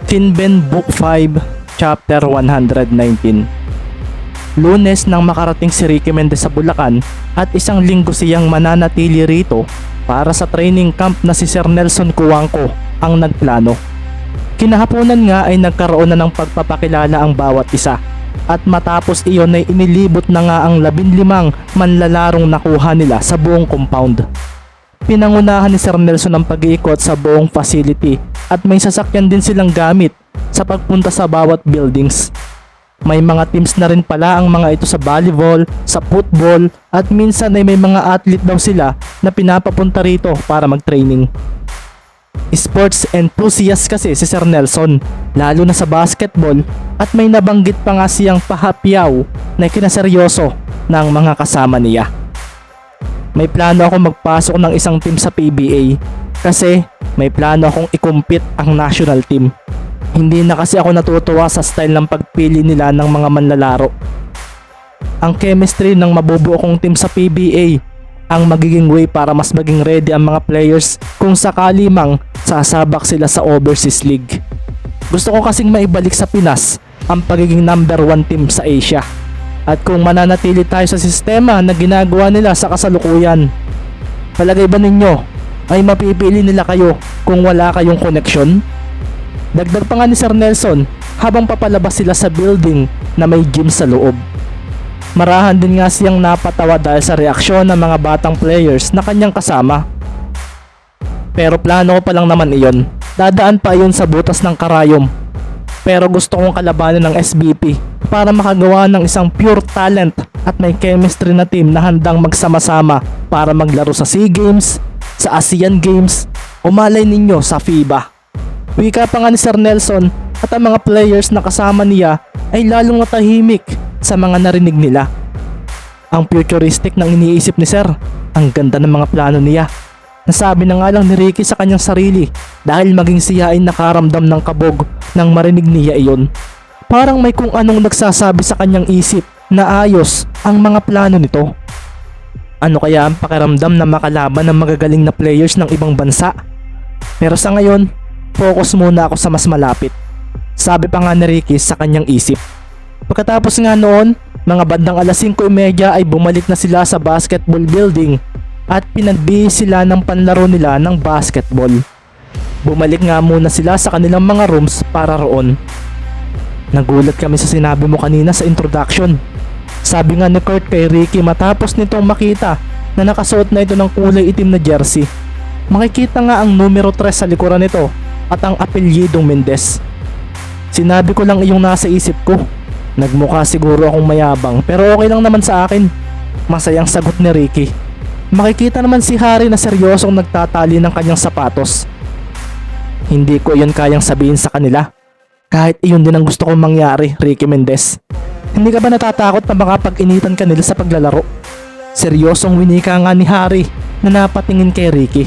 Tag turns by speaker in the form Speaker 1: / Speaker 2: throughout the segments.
Speaker 1: Tinben Book 5, Chapter 119. Lunes nang makarating si Ricky Mendez sa Bulacan at isang linggo siyang mananatili rito para sa training camp na si Sir Nelson Cuangco ang nagplano. Kinahaponan nga ay nagkaroon na ng pagpapakilala ang bawat isa at matapos iyon ay inilibot na nga ang 15 manlalarong nakuha nila sa buong compound. Pinangunahan ni Sir Nelson ang pag-iikot sa buong facility at may sasakyan din silang gamit sa pagpunta sa bawat buildings. May mga teams na rin pala ang mga ito sa volleyball, sa football at minsan ay may mga athlete daw sila na pinapapunta rito para mag-training. Sports enthusiast kasi si Sir Nelson, lalo na sa basketball, at may nabanggit pa nga siyang pahapyaw na kinaseryoso ng mga kasama niya. May plano ako magpasok ng isang team sa PBA kasi may plano akong i-compete ang national team. Hindi na kasi ako natutuwa sa style ng pagpili nila ng mga manlalaro. Ang chemistry ng mabubuo kong team sa PBA ang magiging way para mas maging ready ang mga players kung sakali mang sasabak sila sa overseas league. Gusto ko kasing maibalik sa Pinas ang pagiging number 1 team sa Asia. At kung mananatili tayo sa sistema na ginagawa nila sa kasalukuyan, palagay ba ninyo ay mapipili nila kayo kung wala kayong koneksyon? Dagdag pa nga ni Sir Nelson habang papalabas sila sa building na may gym sa loob. Marahan din nga siyang napatawa dahil sa reaksyon ng mga batang players na kanyang kasama. Pero plano ko pa lang naman iyon. Dadaan pa iyon sa butas ng karayom. Pero gusto kong kalabanin ng SBP para makagawa ng isang pure talent at may chemistry na team na handang magsama-sama para maglaro sa SEA Games, sa ASEAN Games o malay ninyo sa FIBA. Wika pa nga ni Sir Nelson at ang mga players na kasama niya ay lalong natahimik sa mga narinig nila. Ang futuristic ng iniisip ni Sir, ang ganda ng mga plano niya. Nasabi na nga lang ni Ricky sa kanyang sarili dahil maging siya ay nakaramdam ng kabog nang marinig niya iyon. Parang may kung anong nagsasabi sa kanyang isip na ayos ang mga plano nito. Ano kaya ang pakiramdam na makalaban ng magagaling na players ng ibang bansa? Pero sa ngayon, focus muna ako sa mas malapit. Sabi pa nga ni Ricky sa kanyang isip. Pagkatapos nga noon, mga bandang alas 5:30 ay bumalik na sila sa basketball building at pinagbihis sila ng panlaro nila ng basketball. Bumalik nga muna sila sa kanilang mga rooms para roon. Nagulat kami sa sinabi mo kanina sa introduction. Sabi nga ni Kurt kay Ricky matapos nitong makita na nakasuot na ito ng kulay itim na jersey. Makikita nga ang numero 3 sa likuran nito at ang apelyidong Mendez. Sinabi ko lang iyong nasa isip ko. Nagmukha siguro akong mayabang pero okay lang naman sa akin. Masayang sagot ni Ricky. Makikita naman si Harry na seryosong nagtatali ng kanyang sapatos. Hindi ko iyon kayang sabihin sa kanila. Kahit iyon din ang gusto kong mangyari, Ricky Mendez. Hindi ka ba natatakot na makapag-initan ka nila sa paglalaro? Seryosong winika nga ni Harry na napatingin kay Ricky.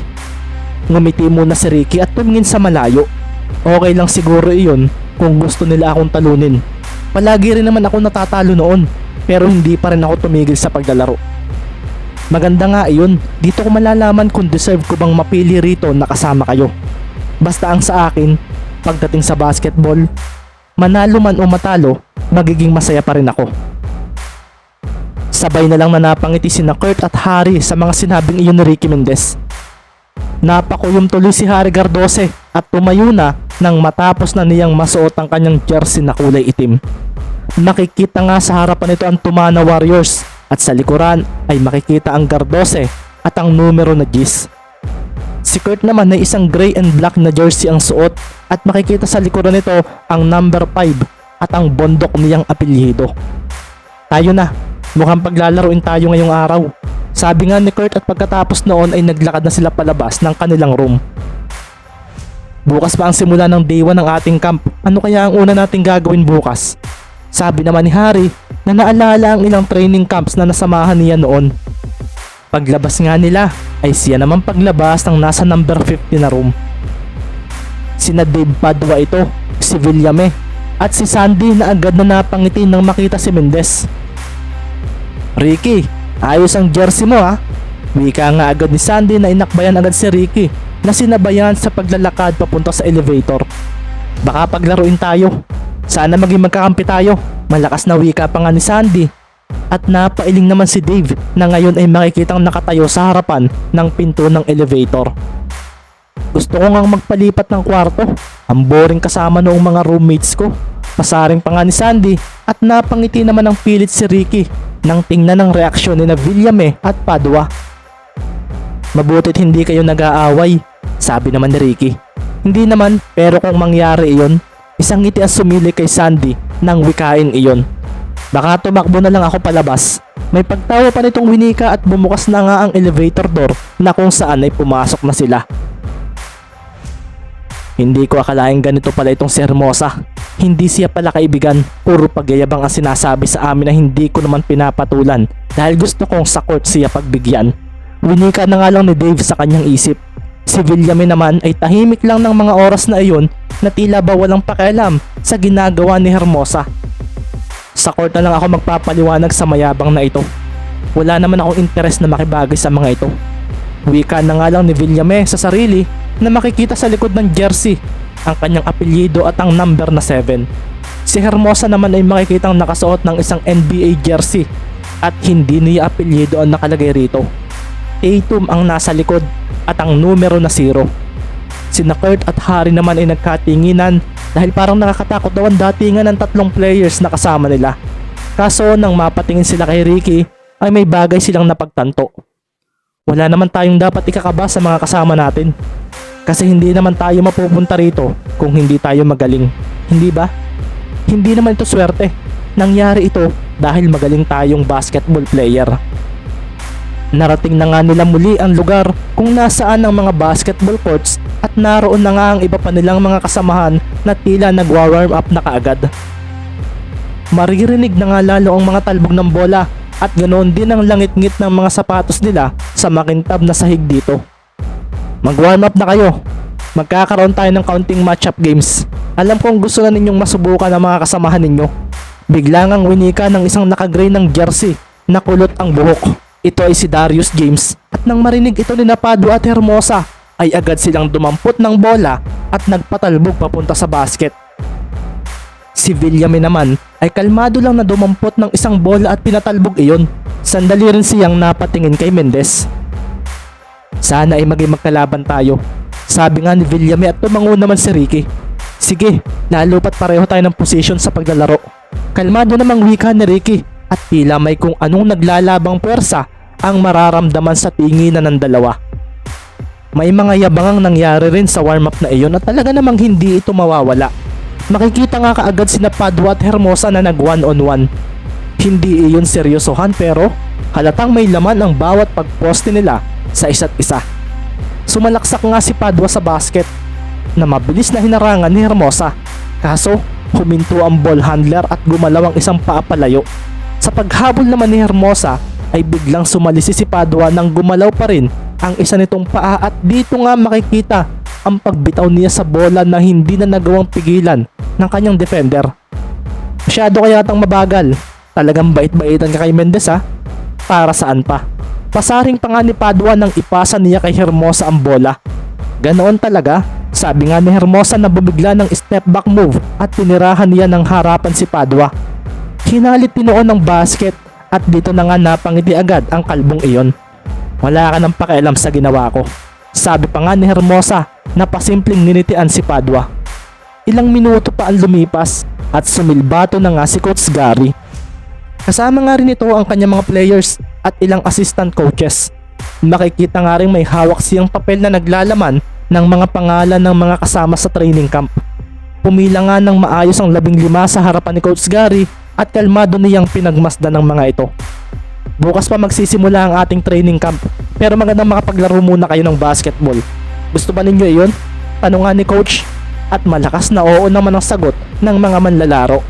Speaker 1: Ngumiti muna si Ricky at tumingin sa malayo. Okay lang siguro iyon kung gusto nila akong talunin. Palagi rin naman ako natatalo noon pero hindi pa rin ako tumigil sa paglalaro. Maganda nga iyon, dito ko malalaman kung deserve ko bang mapili rito na kasama kayo. Basta ang sa akin, pagdating sa basketball, manalo man o matalo, magiging masaya pa rin ako. Sabay na lang na napangiti sina Kurt at Harry sa mga sinabing iyon ni Ricky Mendez. Napakuyom tuloy si Harry Gardose at tumayo na nang matapos na niyang masuot ang kanyang jersey na kulay itim. Nakikita nga sa harapan nito ang Tumana Warriors at sa likuran ay makikita ang Gardose at ang numero na Gis. Si Kurt naman ay isang gray and black na jersey ang suot at makikita sa likuran nito ang number 5 at ang bondok niyang apelyido. Tayo na, mukhang paglalaruin tayo ngayong araw. Sabi nga ni Kurt at pagkatapos noon ay naglakad na sila palabas ng kanilang room. Bukas pa ang simula ng day 1 ng ating camp. Ano kaya ang una nating gagawin bukas? Sabi naman ni Harry na naalala ang ilang training camps na nasamahan niya noon. Paglabas nga nila ay siya naman paglabas ng nasa number 50 na room. Sina Dave Padua ito, si Villame at si Sandy na agad na napangiti nang makita si Mendez. Ricky, ayos ang jersey mo ha. Wika nga agad ni Sandy na inakbayan agad si Ricky na sinabayan sa paglalakad papunta sa elevator. Baka paglaruin tayo. Sana maging magkakampi tayo. Malakas na wika pa nga ni Sandy. At napailing naman si Dave na ngayon ay makikitang nakatayo sa harapan ng pinto ng elevator. Gusto ko ngang magpalipat ng kwarto. Ang boring kasama noong mga roommates ko. Pasaring pa nga ni Sandy at napangiti naman ng pilit si Ricky nang tingnan ng reaksyon ni na Villame at Padua. Mabutit hindi kayo nag-aaway, sabi naman ni Ricky. Hindi naman, pero kung mangyari iyon, isang ngiti ang sumili kay Sandy nang wikain iyon. Baka tumakbo na lang ako palabas. May pagtawa pa nitong winika at bumukas na nga ang elevator door na kung saan ay pumasok na sila. Hindi ko akalaing ganito pala itong si Hermosa. Hindi siya pala kaibigan, puro pagyayabang ang sinasabi sa amin na hindi ko naman pinapatulan dahil gusto kong sa court siya pagbigyan. Winika na nga lang ni Dave sa kanyang isip. Si Villame naman ay tahimik lang ng mga oras na iyon na tila ba walang pakialam sa ginagawa ni Hermosa. Sa court na lang ako magpapaliwanag sa mayabang na ito. Wala naman akong interes na makibagay sa mga ito. Wika na nga lang ni Villame sa sarili na makikita sa likod ng jersey ang kanyang apelyido at ang number na 7. Si Hermosa naman ay makikitang nakasuot ng isang NBA jersey at hindi niya apelyido ang nakalagay rito. Tatum ang nasa likod at ang numero na 0. Sina Kurt at Harry naman ay nagkatinginan dahil parang nakakatakot daw ang datingan ng tatlong players na kasama nila. Kaso nang mapatingin sila kay Ricky ay may bagay silang napagtanto. Wala naman tayong dapat ikakaba sa mga kasama natin. Kasi hindi naman tayo mapupunta rito kung hindi tayo magaling. Hindi ba? Hindi naman ito swerte. Nangyari ito dahil magaling tayong basketball player. Narating na nga nila muli ang lugar kung nasaan ang mga basketball courts at naroon na nga ang iba pa nilang mga kasamahan na tila nagwa-warm up na kaagad. Maririnig na nga lalo ang mga talbog ng bola at ganoon din ang langit-ngit ng mga sapatos nila sa makintab na sahig dito. Mag-warm up na kayo. Magkakaroon tayo ng counting matchup games. Alam kong gusto na ninyong masubukan ang mga kasamahan ninyo. Biglang ang winika ng isang naka-gray ng jersey na kulot ang buhok. Ito ay si Darius James at nang marinig ito ni Padua at Hermosa ay agad silang dumampot ng bola at nagpatalbog papunta sa basket. Si Villame naman ay kalmado lang na dumampot ng isang bola at pinatalbog iyon. Sandali rin siyang napatingin kay Mendez. Sana ay maging magkalaban tayo, sabi nga ni Villame at tumango naman si Ricky. Sige, lalo pat pareho tayo ng position sa paglalaro. Kalmado namang wika ni Ricky at tila may kung anong naglalabang puwersa ang mararamdaman sa tinginan ng dalawa. May mga yabangang nangyari rin sa warm-up na iyon at talaga namang hindi ito mawawala. Makikita nga kaagad sina Padua at Hermosa na nag one-on-one. Hindi iyon seryosohan pero halatang may laman ang bawat pagposte nila sa isa't isa. Sumalaksak nga si Padua sa basket na mabilis na hinarangan ni Hermosa. Kaso huminto ang ball handler at gumalaw ang isang paa palayo. Sa paghabol naman ni Hermosa ay biglang sumalisi si Padua nang gumalaw pa rin ang isa nitong paa at dito nga makikita ang pagbitaw niya sa bola na hindi na nagawang pigilan ng kanyang defender. Masyado kaya yatang mabagal. Talagang bait-baitan ka kay Mendez ha? Para saan pa? Pasaring pa nga ni Padua nang ipasa niya kay Hermosa ang bola. Ganoon talaga, sabi nga ni Hermosa na bumigla ng step back move at tinirahan niya ng harapan si Padua. Hinalit tinoon ng basket at dito na nga napangiti agad ang kalbong iyon. Wala ka nang pakialam sa ginawa ko, sabi pa nga ni Hermosa na pasimpleng ninitian si Padua. Ilang minuto pa ang lumipas at sumilbato na nga si Coach Gary. Kasama nga rin ito ang kanyang mga players at ilang assistant coaches. Makikita nga rin may hawak siyang papel na naglalaman ng mga pangalan ng mga kasama sa training camp. Pumila nga ng maayos ang 15 sa harapan ni Coach Gary at kalmado niyang pinagmasdan ng mga ito. Bukas pa magsisimula ang ating training camp pero magandang makapaglaro muna kayo ng basketball. Gusto ba ninyo iyon? Tanungan ni Coach at malakas na oo naman ang sagot ng mga manlalaro.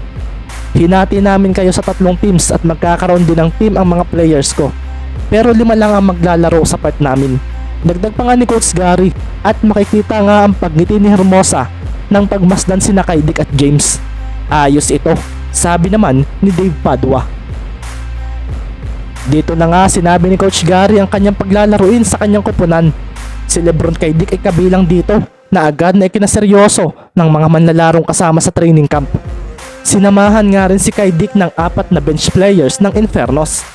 Speaker 1: Hinati namin kayo sa 3 teams at magkakaroon din ng team ang mga players ko. Pero 5 lang ang maglalaro sa part namin. Dagdag pa nga ni Coach Gary at makikita nga ang pagngiti ni Hermosa nang pagmasdan sina kay Dick at James. Ayos ito, sabi naman ni Dave Padua. Dito na nga sinabi ni Coach Gary ang kanyang paglalaruin sa kanyang koponan. Si Lebron kay Dick ay kabilang dito na agad na ikinaseryoso ng mga manlalarong kasama sa training camp. Sinamahan nga rin si Kai Dick ng 4 na bench players ng Infernos.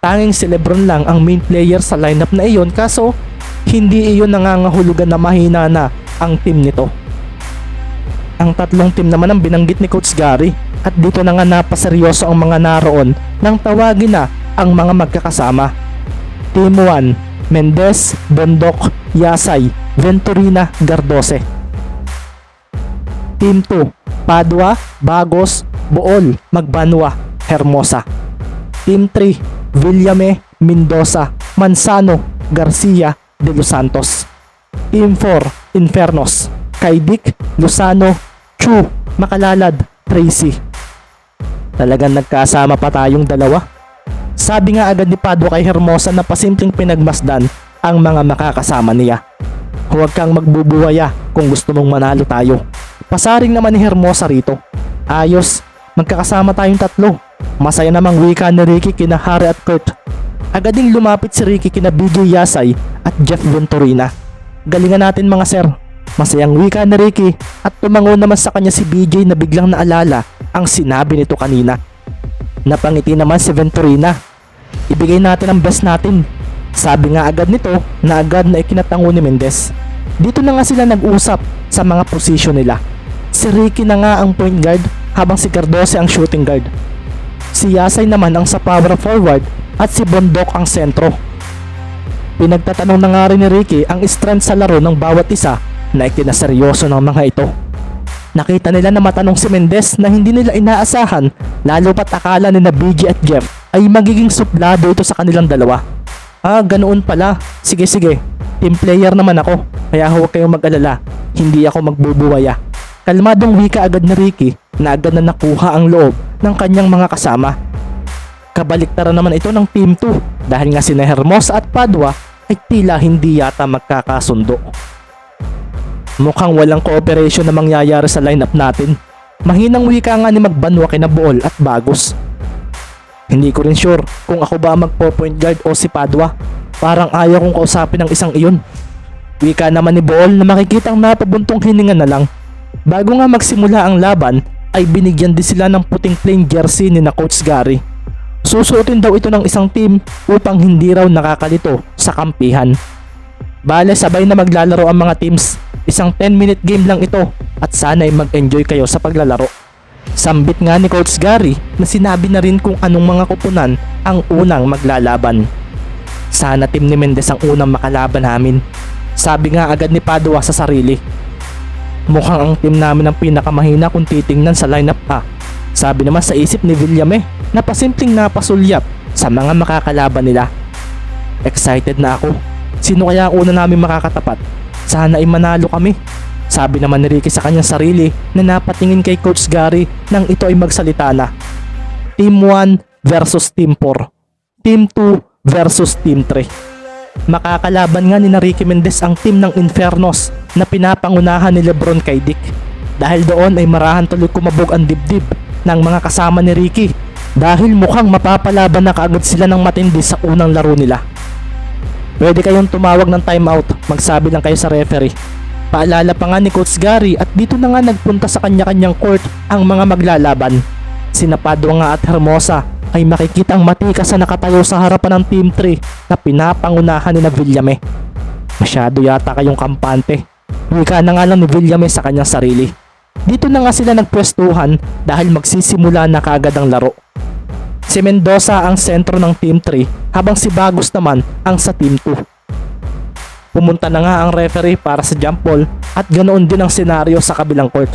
Speaker 1: Tanging si Lebron lang ang main player sa lineup na iyon, kaso hindi iyon nangangahulugan na mahina na ang team nito. Ang 3 team naman ang binanggit ni Coach Gary, at dito na nga napaseryoso ang mga naroon nang tawagin na ang mga magkakasama. Team 1, Mendez, Bondok, Yasay, Venturina, Gardose. Team 2, Padua, Bagos, Bool, Magbanwa, Hermosa. Team 3, Villame, Mendoza, Manzano, Garcia, De Los Santos. Team 4, Infernos, Kaidik, Lozano, Chu, Makalalad, Tracy. Talagang nagkasama pa tayong dalawa. Sabi nga agad ni Padua kay Hermosa na pasimpleng pinagmasdan ang mga makakasama niya. Huwag kang magbubuwaya kung gusto mong manalo tayo. Pasaring naman ni Hermosa rito. Ayos, magkakasama tayong 3. Masaya namang wika ni Ricky kina Harry at Kurt. Agading lumapit si Ricky kina BJ Yasay at Jeff Venturina. Galingan natin mga sir. Masayang wika ni Ricky at tumango naman sa kanya si BJ na biglang naalala ang sinabi nito kanina. Napangiti naman si Venturina. Ibigay natin ang best natin. Sabi nga agad nito na agad na ikinatango ni Mendez. Dito na nga sila nag-usap sa mga posisyon nila. Si Ricky na nga ang point guard habang si Gardose ang shooting guard. Si Yasay naman ang sa power forward at si Bondok ang sentro. Pinagtatanong na nga rin ni Ricky ang strength sa laro ng bawat isa na ikinaseryoso ng mga ito. Nakita nila na matanong si Mendez na hindi nila inaasahan, lalo pat akala ni na BG at Jeff ay magiging suplado ito sa kanilang dalawa. Ah, ganoon pala. Sige, team player naman ako, kaya huwag kayong mag-alala, hindi ako magbubuwaya. Kalmadong wika agad ni Ricky na agad na nakuha ang loob ng kanyang mga kasama. Kabaliktaran naman ito ng Team 2 dahil nga sina Hermosa at Padua ay tila hindi yata magkakasundo. Mukhang walang cooperation na mangyayari sa lineup natin. Mahinang wika nga ni Magbanwa kina Bool at Bagos. Hindi ko rin sure kung ako ba ang magpo-point guard o si Padua. Parang ayaw kong kausapin ang isang iyon. Wika naman ni Bool na makikitang napabuntong hininga na lang. Bago nga magsimula ang laban ay binigyan din sila ng puting plain jersey ni na Coach Gary. Susuotin daw ito ng isang team upang hindi raw nakakalito sa kampihan. Bale, sabay na maglalaro ang mga teams. Isang 10-minute game lang ito at sana ay mag-enjoy kayo sa paglalaro. Sambit nga ni Coach Gary na sinabi na rin kung anong mga kupunan ang unang maglalaban. Sana team ni Mendez ang unang makalaban namin. Sabi nga agad ni Padua sa sarili. Mukhang ang team namin ang pinakamahina kung titingnan sa lineup pa. Sabi naman sa isip ni Villame na pasimpleng napasulyap sa mga makakalaban nila. Excited na ako. Sino kaya ang una namin makakatapat? Sana ay manalo kami. Sabi naman ni Ricky sa kanyang sarili na napatingin kay Coach Gary nang ito ay magsalita na. Team 1 versus Team 4. Team 2 versus Team 3. Makakalaban nga ni na Ricky Mendez ang team ng Infernos na pinapangunahan ni Lebron kay Dick. Dahil doon ay marahan tuloy kumabog ang dibdib ng mga kasama ni Ricky dahil mukhang mapapalaban na kaagad sila ng matindi sa unang laro nila. Pwede kayong tumawag ng timeout, magsabi lang kayo sa referee. Paalala pa nga ni Coach Gary at dito na nga nagpunta sa kanya-kanyang court ang mga maglalaban. Sina Padua nga at Hermosa ay makikitang matikas na nakatayo sa harapan ng Team 3 na pinapangunahan ni na Villame. Masyado yata kayong kampante. Wika na nga lang ni Villame sa kanyang sarili. Dito na nga sila nagpwestuhan dahil magsisimula na kaagad ang laro. Si Mendoza ang sentro ng Team 3 habang si Bagos naman ang sa Team 2. Pumunta na nga ang referee para sa jump ball at ganoon din ang senaryo sa kabilang court.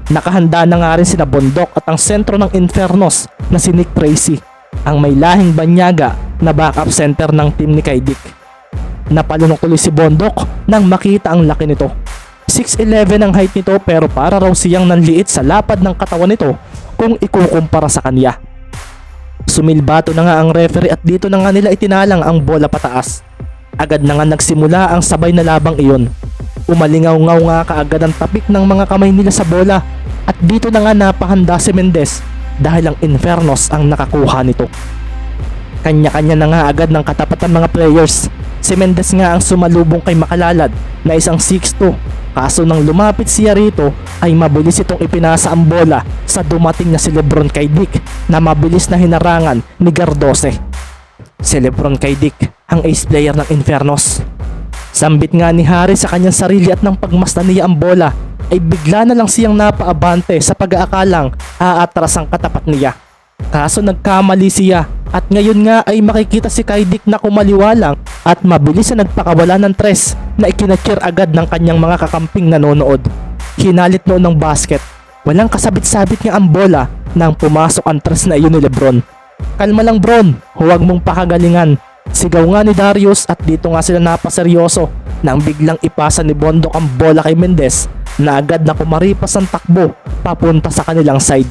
Speaker 1: Nakahanda na nga rin sina Bondok at ang sentro ng Infernos na si Nick Tracy, ang may lahing banyaga na backup center ng team ni Kaidik. Napalunok tuloy si Bondok nang makita ang laki nito. 6'11 ang height nito pero para raw siyang nanliit sa lapad ng katawan nito kung ikukumpara sa kanya. Sumilbato na nga ang referee at dito na nga nila itinalang ang bola pataas. Agad na nga nagsimula ang sabay na labang iyon. Umalingaw-ngaw nga kaagad ang tapik ng mga kamay nila sa bola at dito na nga napahanda si Mendez dahil ang Infernos ang nakakuha nito. Kanya-kanya na nga agad ng katapat ng mga players. Si Mendez nga ang sumalubong kay Makalalad na isang 6'2", Kaso nang lumapit siya rito ay mabilis itong ipinasa ang bola sa dumating na si Lebron kay Dick na mabilis na hinarangan ni Gardose. Si Lebron kay Dick, ang ace player ng Infernos. Sambit nga ni Harry sa kanyang sarili at nang pagmasdan niya ang bola ay bigla na lang siyang napaabante sa pag-aakalang aatras ang katapat niya. Kaso nagkamali siya at ngayon nga ay makikita si Kai Dick na kumaliwalang at mabilis na nagpakawala ng tres na ikinatcher agad ng kanyang mga kakamping nanonood. Hinalit noon ng basket. Walang kasabit-sabit nga ang bola nang pumasok ang tres na iyon ni Lebron. Kalma lang Bron, huwag mong pakagalingan. Sigaw nga ni Darius at dito nga sila napaseryoso nang biglang ipasa ni Bondok ang bola kay Mendez na agad na kumaripas ang takbo papunta sa kanilang side.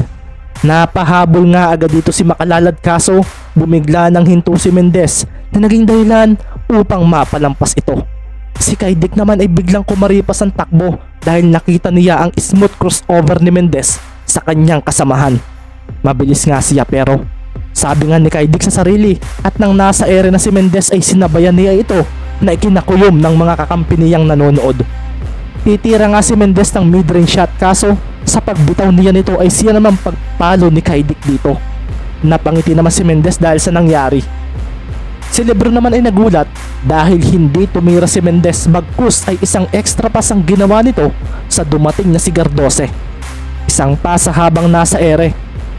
Speaker 1: Napahabol nga agad dito si Makalalad kaso bumigla ng hinto si Mendez na naging dahilan upang mapalampas ito. Si Kai Dick naman ay biglang kumaripas ang takbo dahil nakita niya ang smooth crossover ni Mendez sa kanyang kasamahan. Mabilis nga siya pero sabi nga ni Kai Dick sa sarili at nang nasa ere na si Mendez ay sinabayan niya ito na ikinakuyom ng mga kakampi niyang nanonood. Titira nga si Mendez ng mid-range shot kaso sa pagbitaw niya nito ay siya naman pagpalo ni Kai Dick dito. Napangiti naman si Mendez dahil sa nangyari. Si Lebron naman ay nagulat dahil hindi tumira si Mendez bagkus ay isang extra pass ang ginawa nito sa dumating na si Gardose. Isang pasa habang nasa ere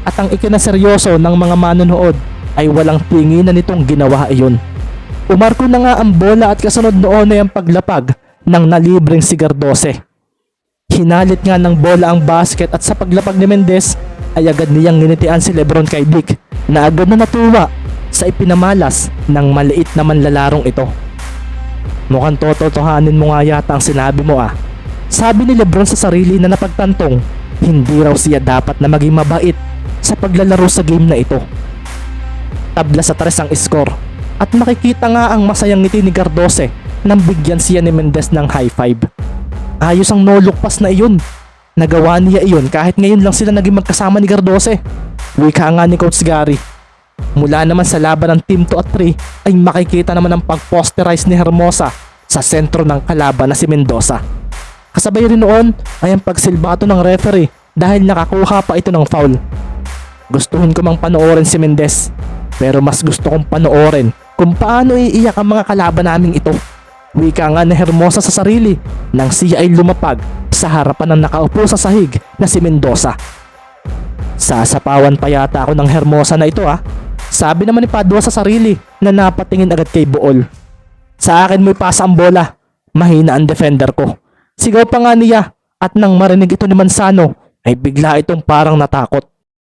Speaker 1: at ang ikinaseryoso ng mga manonood ay walang tinginan nitong ginawa iyon. Umarko na nga ang bola at kasunod noon ay ang paglapag ng nalibreng si Gardose. Hinalit nga ng bola ang basket at sa paglapag ni Mendez ay agad niyang ninitian si Lebron kay Dick na agad na natuwa sa ipinamalas ng maliit na manlalarong ito. Mukhang tototohanin mo nga yata ang sinabi mo ah. Sabi ni Lebron sa sarili na napagtantong hindi raw siya dapat na maging mabait sa paglalaro sa game na ito. Tabla sa tres ang score at makikita nga ang masayang ngiti ni Gardose nang bigyan siya ni Mendez ng high five. Ayos ang no-look pass na iyon. Nagawa niya iyon kahit ngayon lang sila naging magkasama ni Gardose. Wika nga ni Coach Gary. Mula naman sa laban ng Team 2 at 3 ay makikita naman ang pag-posterize ni Hermosa sa sentro ng kalaban na si Mendoza. Kasabay rin noon ay ang pagsilbato ng referee dahil nakakuha pa ito ng foul. Gustuhin ko mang panoorin si Mendez pero mas gusto kong panoorin kung paano iiyak ang mga kalaban naming ito. Wika nga ni Hermosa sa sarili nang siya ay lumapag sa harapan ng nakaupo sa sahig na si Mendoza. Sasapawan pa yata ako ng Hermosa na ito ah. Sabi naman ni Padua sa sarili na napatingin agad kay Bool. Sa akin mo ipasa ang bola. Mahina ang defender ko. Sigaw pa nga niya at nang marinig ito ni Manzano ay bigla itong parang natakot.